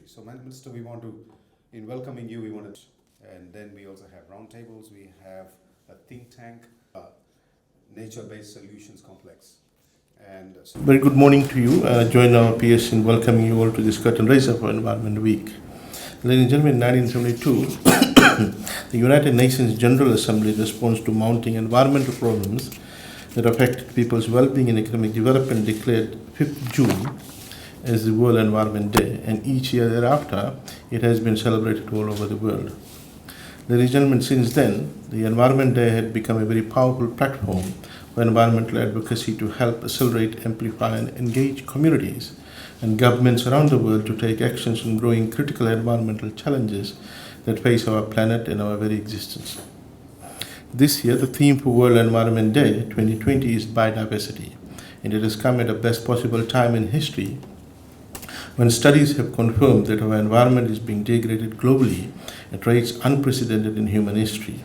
So, Minister, we want to, in welcoming you, we want to, and then we also have roundtables. We have a think tank, nature-based solutions complex. And so Very good morning to you. Join our peers in welcoming you all to this curtain raiser for Environment Week. Ladies and gentlemen, in 1972, the United Nations General Assembly response to mounting environmental problems that affected people's well-being and economic development declared 5th June as the World Environment Day, and each year thereafter it has been celebrated all over the world. Ladies and gentlemen, since then, the Environment Day had become a very powerful platform for environmental advocacy to help accelerate, amplify and engage communities and governments around the world to take actions on growing critical environmental challenges that face our planet and our very existence. This year, the theme for World Environment Day 2020 is biodiversity, and it has come at the best possible time in history when studies have confirmed that our environment is being degraded globally at rates unprecedented in human history.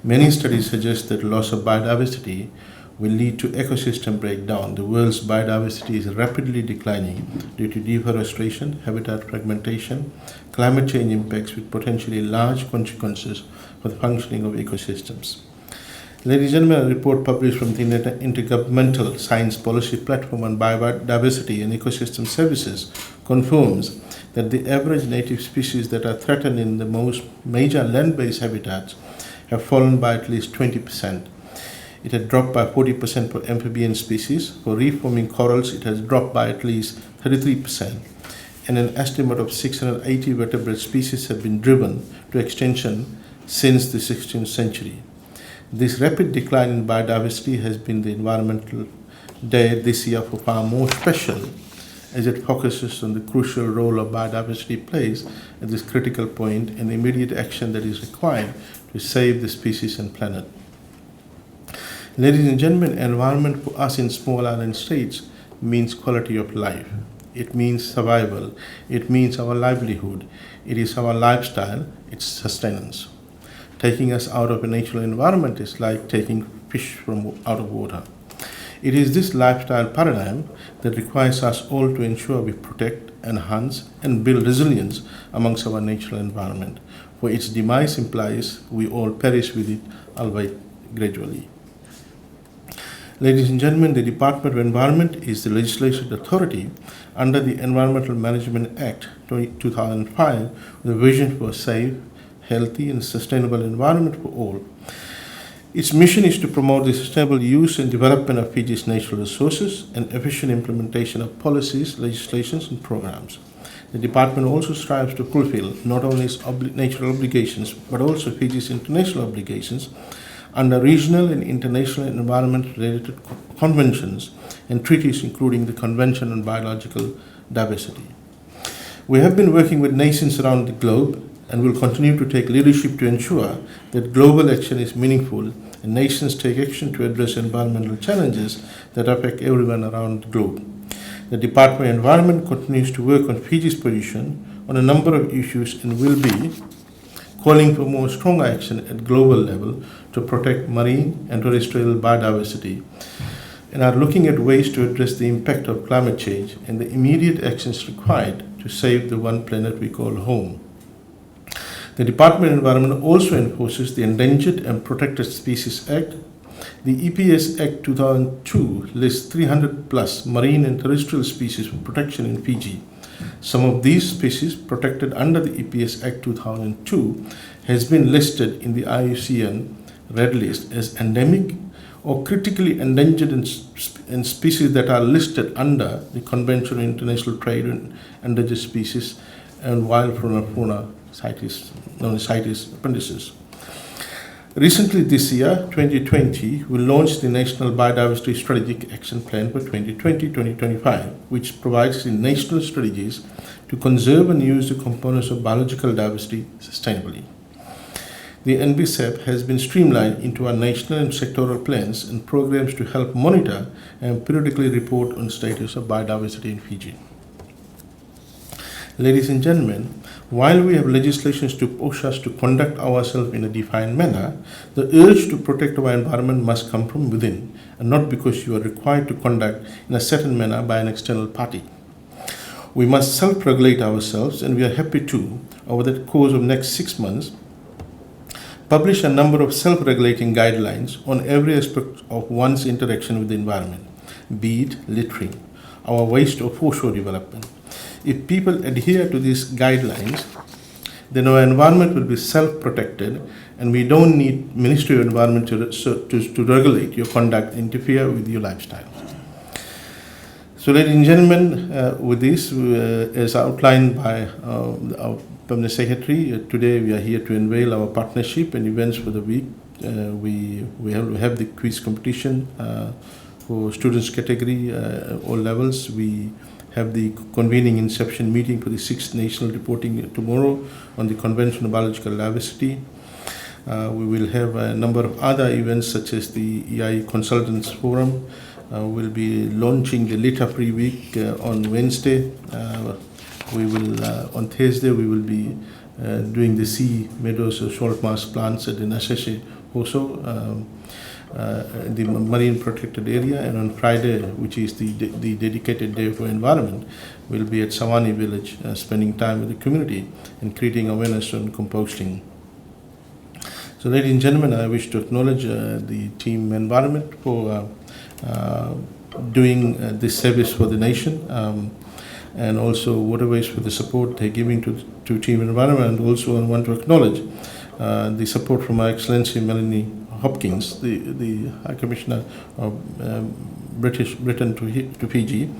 Many studies suggest that loss of biodiversity will lead to ecosystem breakdown. The world's biodiversity is rapidly declining due to deforestation, habitat fragmentation, climate change impacts with potentially large consequences for the functioning of ecosystems. Ladies and gentlemen, a report published from the Intergovernmental Science Policy Platform on Biodiversity and Ecosystem Services confirms that the average native species that are threatened in the most major land-based habitats have fallen by at least 20%. It had dropped by 40% for amphibian species. For reforming corals, it has dropped by at least 33%. And an estimate of 680 vertebrate species have been driven to extinction since the 16th century. This rapid decline in biodiversity has been the Environmental Day this year for far more special, as it focuses on the crucial role of biodiversity plays at this critical point and the immediate action that is required to save the species and planet. Ladies and gentlemen, environment for us in small island states means quality of life. It means survival. It means our livelihood. It is our lifestyle, its sustenance. Taking us out of a natural environment is like taking fish from out of water. It is this lifestyle paradigm that requires us all to ensure we protect, enhance, and build resilience amongst our natural environment. For its demise implies we all perish with it, albeit gradually. Ladies and gentlemen, the Department of Environment is the legislative authority under the Environmental Management Act 2005 with a vision for a safe, healthy and sustainable environment for all. Its mission is to promote the sustainable use and development of Fiji's natural resources and efficient implementation of policies, legislations and programs. The department also strives to fulfill not only its natural obligations but also Fiji's international obligations under regional and international environment-related conventions and treaties, including the Convention on Biological Diversity. We have been working with nations around the globe and will continue to take leadership to ensure that global action is meaningful and nations take action to address environmental challenges that affect everyone around the globe. The Department of Environment continues to work on Fiji's position on a number of issues and will be calling for more strong action at global level to protect marine and terrestrial biodiversity, and are looking at ways to address the impact of climate change and the immediate actions required to save the one planet we call home. The Department of Environment also enforces the Endangered and Protected Species Act. The EPS Act 2002 lists 300 plus marine and terrestrial species for protection in Fiji. Some of these species protected under the EPS Act 2002 has been listed in the IUCN Red List as endemic or critically endangered and species that are listed under the Convention on International Trade in Endangered Species and Wild Fauna CITES, known as CITES appendices. Recently this year, 2020, we launched the National Biodiversity Strategic Action Plan for 2020-2025, which provides the national strategies to conserve and use the components of biological diversity sustainably. The NBSAP has been streamlined into our national and sectoral plans and programs to help monitor and periodically report on status of biodiversity in Fiji. Ladies and gentlemen, while we have legislations to push us to conduct ourselves in a defined manner, the urge to protect our environment must come from within and not because you are required to conduct in a certain manner by an external party. We must self-regulate ourselves, and we are happy to, over the course of next 6 months, publish a number of self-regulating guidelines on every aspect of one's interaction with the environment, be it littering, our waste or foreshore development. If people adhere to these guidelines, then our environment will be self-protected, and we don't need Ministry of Environment to regulate your conduct, interfere with your lifestyle. So, ladies and gentlemen, with this, as outlined by our Permanent Secretary, today we are here to unveil our partnership and events for the week. We have the quiz competition for students category, all levels. We have the convening inception meeting for the 6th national reporting tomorrow on the Convention of Biological Diversity. We will have a number of other events such as the EI Consultants Forum. We'll be launching the litter-free week on Wednesday. On Thursday we will be doing the sea meadows or salt marsh plants at the Nasese also, the marine protected area, and on Friday, which is the dedicated day for environment, we'll be at Savani village spending time with the community and creating awareness on composting. So, ladies and gentlemen, I wish to acknowledge the team environment for doing this service for the nation, and also Waterways for the support they're giving to team environment. And also I want to acknowledge the support from Her Excellency Melanie Hopkins, the High Commissioner of Britain to Fiji,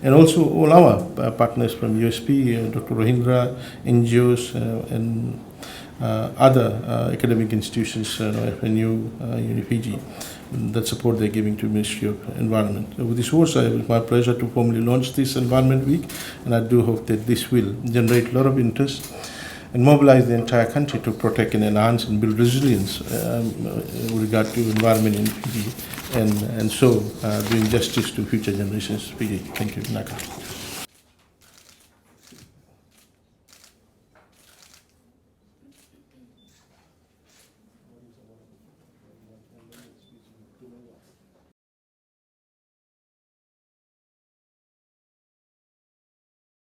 and also all our partners from USP, Dr. Mahendra, NGOs, and other academic institutions, FNU, Fiji, that support they're giving to Ministry of Environment. With this words, it was my pleasure to formally launch this Environment Week, and I do hope that this will generate a lot of interest and mobilize the entire country to protect and enhance and build resilience with regard to environment in Fiji, and so doing justice to future generations. Fiji. Thank you. Naka.